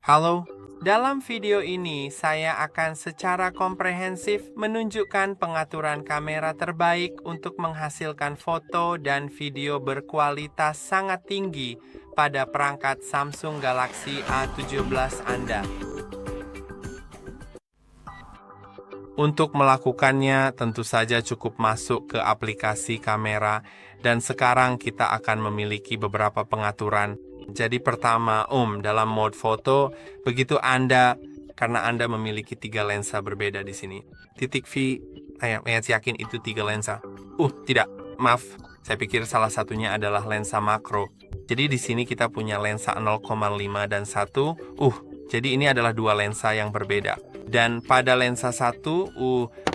Halo, dalam video ini saya akan secara komprehensif menunjukkan pengaturan kamera terbaik untuk menghasilkan foto dan video berkualitas sangat tinggi pada perangkat Samsung Galaxy A17 Anda. Untuk melakukannya, tentu saja cukup masuk ke aplikasi kamera, dan sekarang kita akan memiliki beberapa pengaturan. Jadi pertama, dalam mode foto, begitu karena Anda memiliki 3 lensa berbeda di sini. Titik V, saya yakin itu 3 lensa. Tidak, maaf, saya pikir salah satunya adalah lensa makro. Jadi di sini kita punya lensa 0,5 dan 1. Jadi ini adalah 2 lensa yang berbeda. Dan pada lensa 1,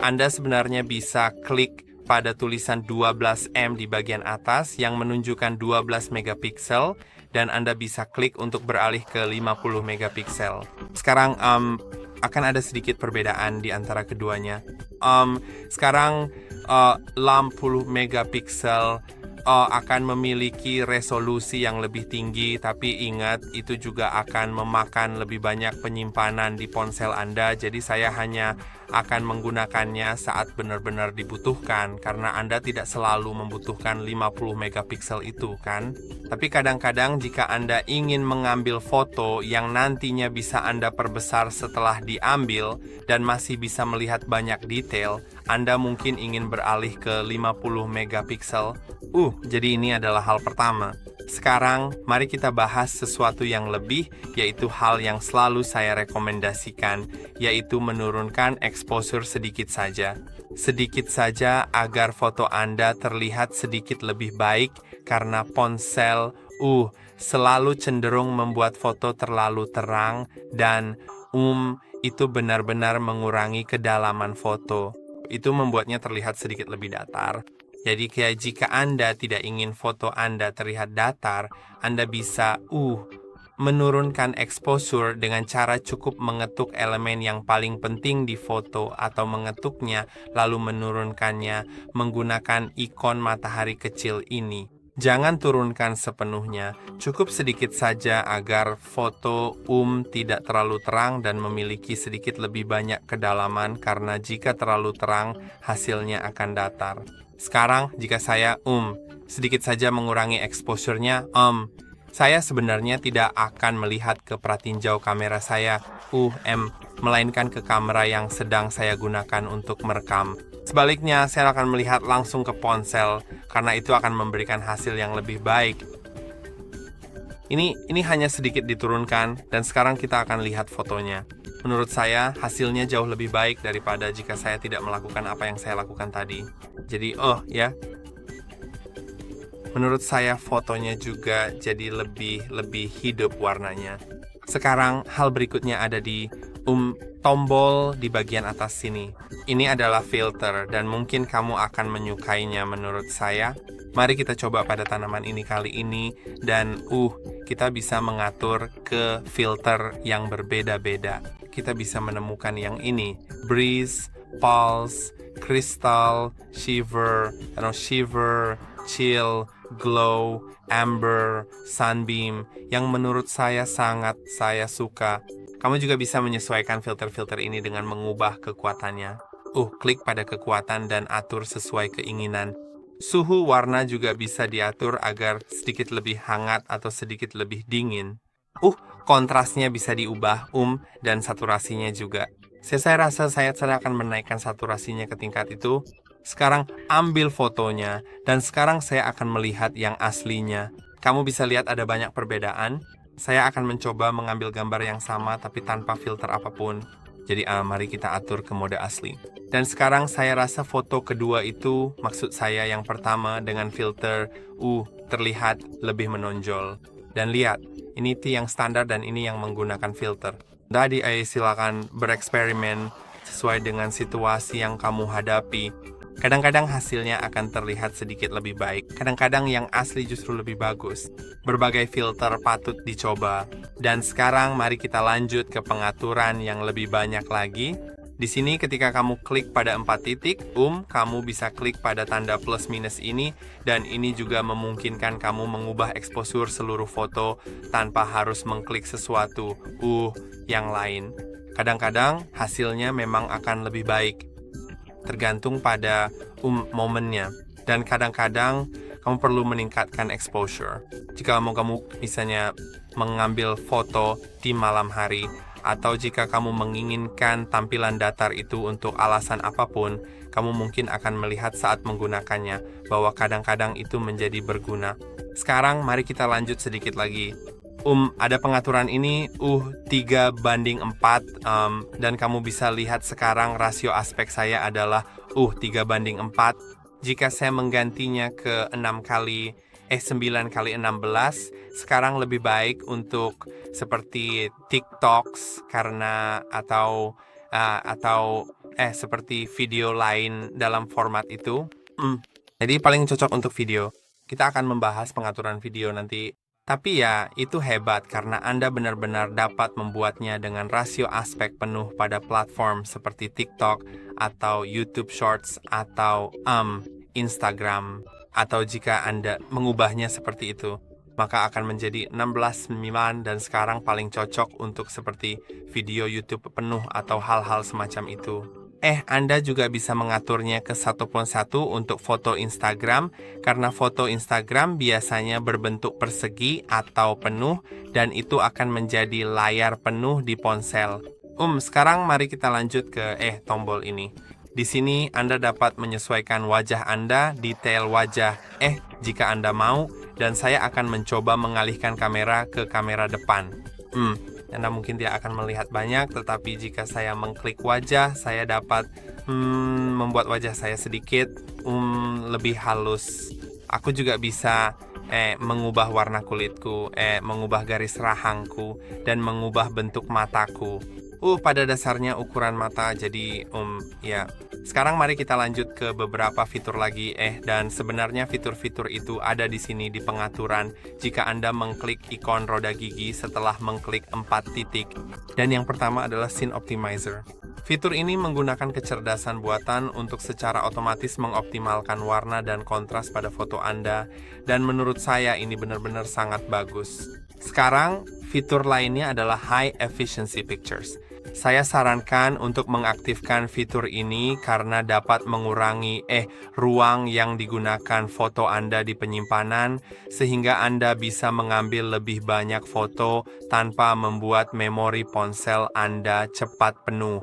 Anda sebenarnya bisa klik pada tulisan 12M di bagian atas yang menunjukkan 12 megapiksel, dan Anda bisa klik untuk beralih ke 50 megapiksel. Sekarang akan ada sedikit perbedaan di antara keduanya. Sekarang 60 megapiksel akan memiliki resolusi yang lebih tinggi, tapi ingat itu juga akan memakan lebih banyak penyimpanan di ponsel Anda, jadi saya hanya akan menggunakannya saat benar-benar dibutuhkan, karena Anda tidak selalu membutuhkan 50 megapiksel itu, kan? Tapi kadang-kadang jika Anda ingin mengambil foto yang nantinya bisa Anda perbesar setelah diambil dan masih bisa melihat banyak detail, Anda mungkin ingin beralih ke 50 megapiksel. Jadi ini adalah hal pertama. Sekarang, mari kita bahas sesuatu yang lebih, yaitu hal yang selalu saya rekomendasikan, yaitu menurunkan exposure sedikit saja. Sedikit saja agar foto Anda terlihat sedikit lebih baik, karena ponsel, selalu cenderung membuat foto terlalu terang, dan, itu benar-benar mengurangi kedalaman foto. Itu membuatnya terlihat sedikit lebih datar. Jadi jika Anda tidak ingin foto Anda terlihat datar, Anda bisa menurunkan exposure dengan cara cukup mengetuk elemen yang paling penting di foto atau mengetuknya lalu menurunkannya menggunakan ikon matahari kecil ini. Jangan turunkan sepenuhnya, cukup sedikit saja agar foto tidak terlalu terang dan memiliki sedikit lebih banyak kedalaman, karena jika terlalu terang hasilnya akan datar. Sekarang jika saya sedikit saja mengurangi exposure-nya, saya sebenarnya tidak akan melihat ke pratinjau kamera saya, melainkan ke kamera yang sedang saya gunakan untuk merekam. Sebaliknya, saya akan melihat langsung ke ponsel, karena itu akan memberikan hasil yang lebih baik. Ini hanya sedikit diturunkan, dan sekarang kita akan lihat fotonya. Menurut saya, hasilnya jauh lebih baik daripada jika saya tidak melakukan apa yang saya lakukan tadi. Jadi, menurut saya fotonya juga jadi lebih hidup warnanya. Sekarang, hal berikutnya ada di tombol di bagian atas sini. Ini adalah filter, dan mungkin kamu akan menyukainya menurut saya. Mari kita coba pada tanaman ini kali ini, dan kita bisa mengatur ke filter yang berbeda-beda. Kita bisa menemukan yang ini, breeze, pulse, crystal, shiver, chill, glow, amber, sunbeam, yang menurut saya sangat saya suka. Kamu juga bisa menyesuaikan filter-filter ini dengan mengubah kekuatannya. Klik pada kekuatan dan atur sesuai keinginan. Suhu warna juga bisa diatur agar sedikit lebih hangat atau sedikit lebih dingin. Kontrasnya bisa diubah, dan saturasinya juga. Saya rasa saya akan menaikkan saturasinya ke tingkat itu. Sekarang ambil fotonya, dan sekarang saya akan melihat yang aslinya. Kamu bisa lihat ada banyak perbedaan. Saya akan mencoba mengambil gambar yang sama tapi tanpa filter apapun. Jadi mari kita atur ke mode asli. Dan sekarang saya rasa foto kedua itu, maksud saya yang pertama dengan filter, terlihat lebih menonjol. Dan lihat, ini yang standar dan ini yang menggunakan filter. Tadi silakan bereksperimen sesuai dengan situasi yang kamu hadapi. Kadang-kadang hasilnya akan terlihat sedikit lebih baik. Kadang-kadang yang asli justru lebih bagus. Berbagai filter patut dicoba. Dan sekarang mari kita lanjut ke pengaturan yang lebih banyak lagi. Di sini ketika kamu klik pada 4 titik, kamu bisa klik pada tanda plus minus ini, dan ini juga memungkinkan kamu mengubah exposure seluruh foto tanpa harus mengklik sesuatu yang lain. Kadang-kadang hasilnya memang akan lebih baik, tergantung pada momennya. Dan kadang-kadang kamu perlu meningkatkan exposure. Jika kamu misalnya mengambil foto di malam hari, atau jika kamu menginginkan tampilan datar itu untuk alasan apapun, kamu mungkin akan melihat saat menggunakannya bahwa kadang-kadang itu menjadi berguna. Sekarang mari kita lanjut sedikit lagi. Ada pengaturan ini 3:4, dan kamu bisa lihat sekarang rasio aspek saya adalah 3:4. Jika saya menggantinya ke 9x16, sekarang lebih baik untuk seperti TikToks atau seperti video lain dalam format itu. Jadi paling cocok untuk video. Kita akan membahas pengaturan video nanti. Tapi ya, itu hebat karena Anda benar-benar dapat membuatnya dengan rasio aspek penuh pada platform seperti TikTok atau YouTube Shorts atau Instagram. Atau jika Anda mengubahnya seperti itu, maka akan menjadi 16:9 dan sekarang paling cocok untuk seperti video YouTube penuh atau hal-hal semacam itu. Anda juga bisa mengaturnya ke 1:1 untuk foto Instagram, karena foto Instagram biasanya berbentuk persegi atau penuh, dan itu akan menjadi layar penuh di ponsel. Sekarang mari kita lanjut ke tombol ini. Di sini Anda dapat menyesuaikan wajah Anda, detail wajah, jika Anda mau, dan saya akan mencoba mengalihkan kamera ke kamera depan. Anda mungkin tidak akan melihat banyak, tetapi jika saya mengklik wajah, saya dapat membuat wajah saya sedikit lebih halus. Aku juga bisa mengubah warna kulitku, mengubah garis rahangku, dan mengubah bentuk mataku. Pada dasarnya ukuran mata, jadi ya. Sekarang mari kita lanjut ke beberapa fitur lagi, dan sebenarnya fitur-fitur itu ada di sini di pengaturan jika Anda mengklik ikon roda gigi setelah mengklik 4 titik. Dan yang pertama adalah Scene Optimizer. Fitur ini menggunakan kecerdasan buatan untuk secara otomatis mengoptimalkan warna dan kontras pada foto Anda, dan menurut saya ini benar-benar sangat bagus. Sekarang, fitur lainnya adalah High Efficiency Pictures. Saya sarankan untuk mengaktifkan fitur ini karena dapat mengurangi ruang yang digunakan foto Anda di penyimpanan, sehingga Anda bisa mengambil lebih banyak foto tanpa membuat memori ponsel Anda cepat penuh.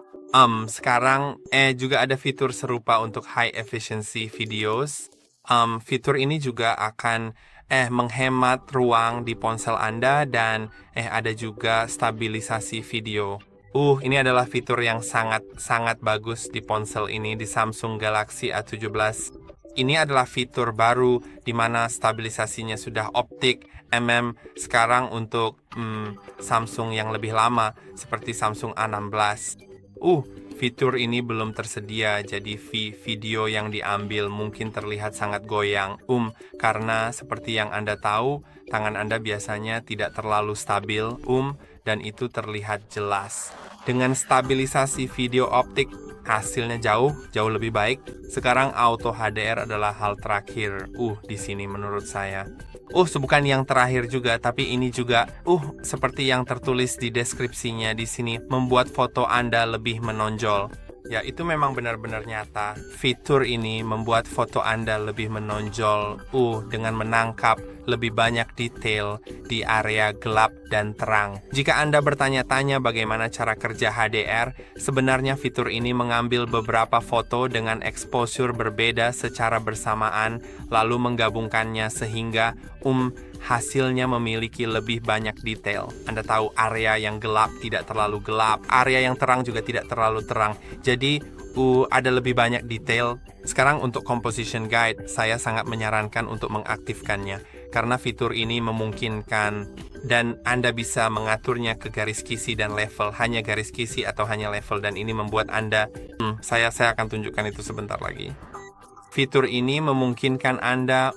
Sekarang juga ada fitur serupa untuk High Efficiency Videos. Fitur ini juga akan menghemat ruang di ponsel Anda, dan ada juga stabilisasi video. Ini adalah fitur yang sangat bagus di ponsel ini, di Samsung Galaxy A17. Ini adalah fitur baru di mana stabilisasinya sudah optik sekarang untuk Samsung yang lebih lama seperti Samsung A16. Fitur ini belum tersedia, jadi video yang diambil mungkin terlihat sangat goyang. Karena seperti yang Anda tahu, tangan Anda biasanya tidak terlalu stabil, dan itu terlihat jelas. Dengan stabilisasi video optik, hasilnya jauh lebih baik. Sekarang auto HDR adalah hal terakhir di sini menurut saya. Bukan yang terakhir juga, tapi ini juga seperti yang tertulis di deskripsinya di sini, membuat foto Anda lebih menonjol. Ya, itu memang benar-benar nyata. Fitur ini membuat foto Anda lebih menonjol dengan menangkap lebih banyak detail di area gelap dan terang. Jika Anda bertanya-tanya bagaimana cara kerja HDR, sebenarnya fitur ini mengambil beberapa foto dengan exposure berbeda secara bersamaan, lalu menggabungkannya sehingga hasilnya memiliki lebih banyak detail. Anda tahu area yang gelap tidak terlalu gelap, area yang terang juga tidak terlalu terang. Jadi ada lebih banyak detail. Sekarang untuk composition guide, saya sangat menyarankan untuk mengaktifkannya karena fitur ini memungkinkan dan Anda bisa mengaturnya ke garis kisi dan level, hanya garis kisi atau hanya level, dan ini membuat Anda saya akan tunjukkan itu sebentar lagi. Fitur ini memungkinkan Anda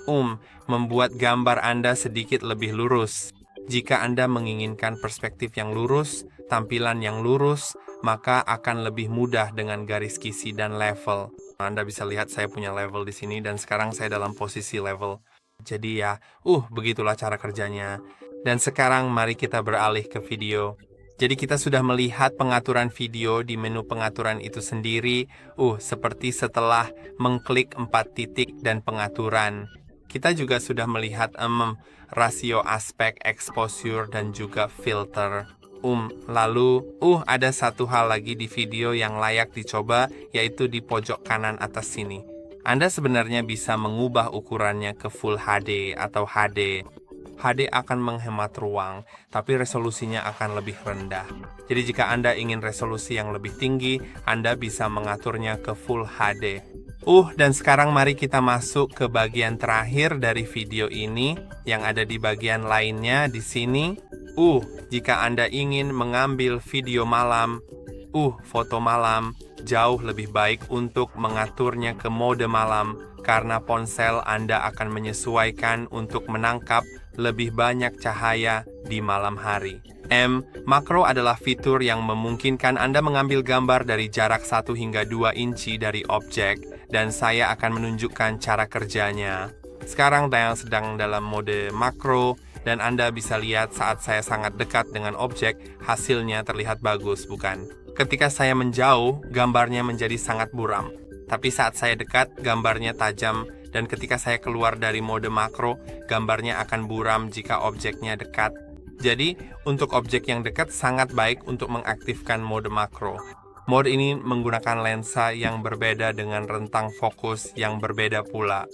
membuat gambar Anda sedikit lebih lurus. Jika Anda menginginkan perspektif yang lurus, tampilan yang lurus, maka akan lebih mudah dengan garis kisi dan level. Anda bisa lihat saya punya level di sini dan sekarang saya dalam posisi level. Jadi ya, begitulah cara kerjanya. Dan sekarang mari kita beralih ke video. Jadi kita sudah melihat pengaturan video di menu pengaturan itu sendiri. Seperti setelah mengklik 4 titik dan pengaturan. Kita juga sudah melihat rasio aspek, exposure, dan juga filter. Lalu ada satu hal lagi di video yang layak dicoba, yaitu di pojok kanan atas sini. Anda sebenarnya bisa mengubah ukurannya ke Full HD atau HD. HD akan menghemat ruang, tapi resolusinya akan lebih rendah. Jadi jika Anda ingin resolusi yang lebih tinggi, Anda bisa mengaturnya ke Full HD. Dan sekarang mari kita masuk ke bagian terakhir dari video ini, yang ada di bagian lainnya di sini. Jika Anda ingin mengambil video malam, foto malam, jauh lebih baik untuk mengaturnya ke mode malam, karena ponsel Anda akan menyesuaikan untuk menangkap lebih banyak cahaya di malam hari. Makro adalah fitur yang memungkinkan Anda mengambil gambar dari jarak 1 hingga 2 inci dari objek, dan saya akan menunjukkan cara kerjanya. Sekarang saya sedang dalam mode makro, dan Anda bisa lihat saat saya sangat dekat dengan objek, hasilnya terlihat bagus, bukan? Ketika saya menjauh, gambarnya menjadi sangat buram. Tapi saat saya dekat, gambarnya tajam, dan ketika saya keluar dari mode makro, gambarnya akan buram jika objeknya dekat. Jadi, untuk objek yang dekat sangat baik untuk mengaktifkan mode makro. Mode ini menggunakan lensa yang berbeda dengan rentang fokus yang berbeda pula.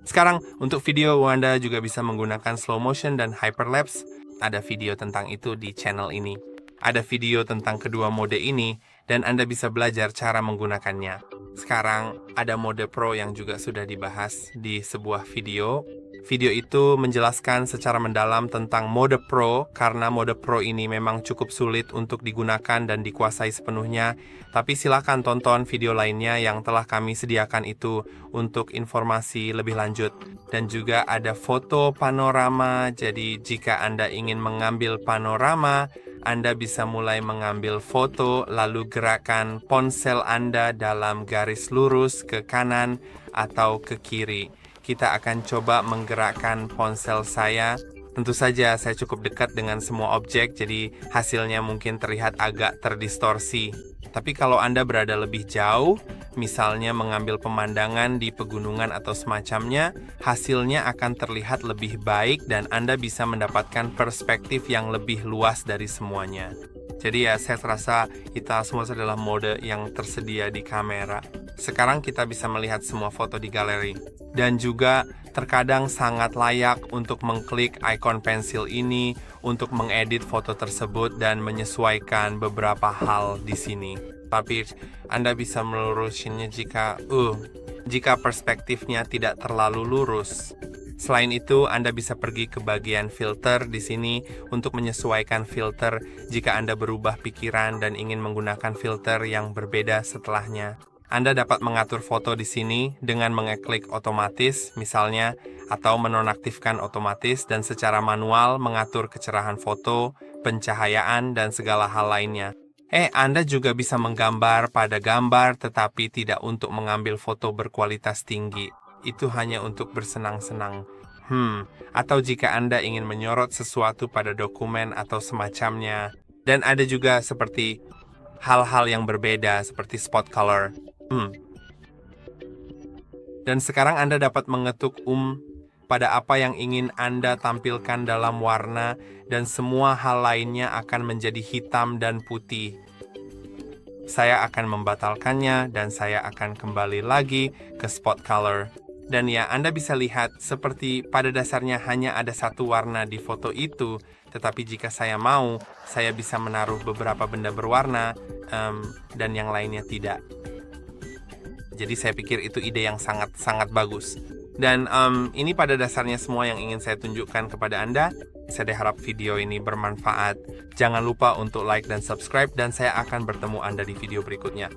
Sekarang, untuk video Anda juga bisa menggunakan slow motion dan hyperlapse. Ada video tentang itu di channel ini. Ada video tentang kedua mode ini, dan Anda bisa belajar cara menggunakannya. Sekarang, ada mode Pro yang juga sudah dibahas di sebuah video. Video itu menjelaskan secara mendalam tentang mode Pro, karena mode Pro ini memang cukup sulit untuk digunakan dan dikuasai sepenuhnya. Tapi silakan tonton video lainnya yang telah kami sediakan itu untuk informasi lebih lanjut. Dan juga ada foto panorama, jadi jika Anda ingin mengambil panorama, Anda bisa mulai mengambil foto, lalu gerakan ponsel Anda dalam garis lurus ke kanan atau ke kiri. Kita akan coba menggerakkan ponsel saya. Tentu saja saya cukup dekat dengan semua objek, jadi hasilnya mungkin terlihat agak terdistorsi. Tapi kalau Anda berada lebih jauh, misalnya mengambil pemandangan di pegunungan atau semacamnya, hasilnya akan terlihat lebih baik dan Anda bisa mendapatkan perspektif yang lebih luas dari semuanya. Jadi ya, saya rasa kita semua adalah mode yang tersedia di kamera. Sekarang kita bisa melihat semua foto di galeri. Dan juga terkadang sangat layak untuk mengklik ikon pensil ini untuk mengedit foto tersebut dan menyesuaikan beberapa hal di sini. Tapi Anda bisa melurusinnya jika perspektifnya tidak terlalu lurus. Selain itu, Anda bisa pergi ke bagian filter di sini untuk menyesuaikan filter jika Anda berubah pikiran dan ingin menggunakan filter yang berbeda setelahnya. Anda dapat mengatur foto di sini dengan mengeklik otomatis, misalnya, atau menonaktifkan otomatis dan secara manual mengatur kecerahan foto, pencahayaan, dan segala hal lainnya. Anda juga bisa menggambar pada gambar tetapi tidak untuk mengambil foto berkualitas tinggi. Itu hanya untuk bersenang-senang. Atau jika Anda ingin menyorot sesuatu pada dokumen atau semacamnya. Dan ada juga seperti hal-hal yang berbeda seperti spot color. Dan sekarang Anda dapat mengetuk pada apa yang ingin Anda tampilkan dalam warna dan semua hal lainnya akan menjadi hitam dan putih. Saya akan membatalkannya dan saya akan kembali lagi ke spot color. Dan ya, Anda bisa lihat seperti pada dasarnya hanya ada satu warna di foto itu, tetapi jika saya mau, saya bisa menaruh beberapa benda berwarna dan yang lainnya tidak. Jadi saya pikir itu ide yang sangat-sangat bagus. Dan ini pada dasarnya semua yang ingin saya tunjukkan kepada Anda. Saya harap video ini bermanfaat. Jangan lupa untuk like dan subscribe, dan saya akan bertemu Anda di video berikutnya.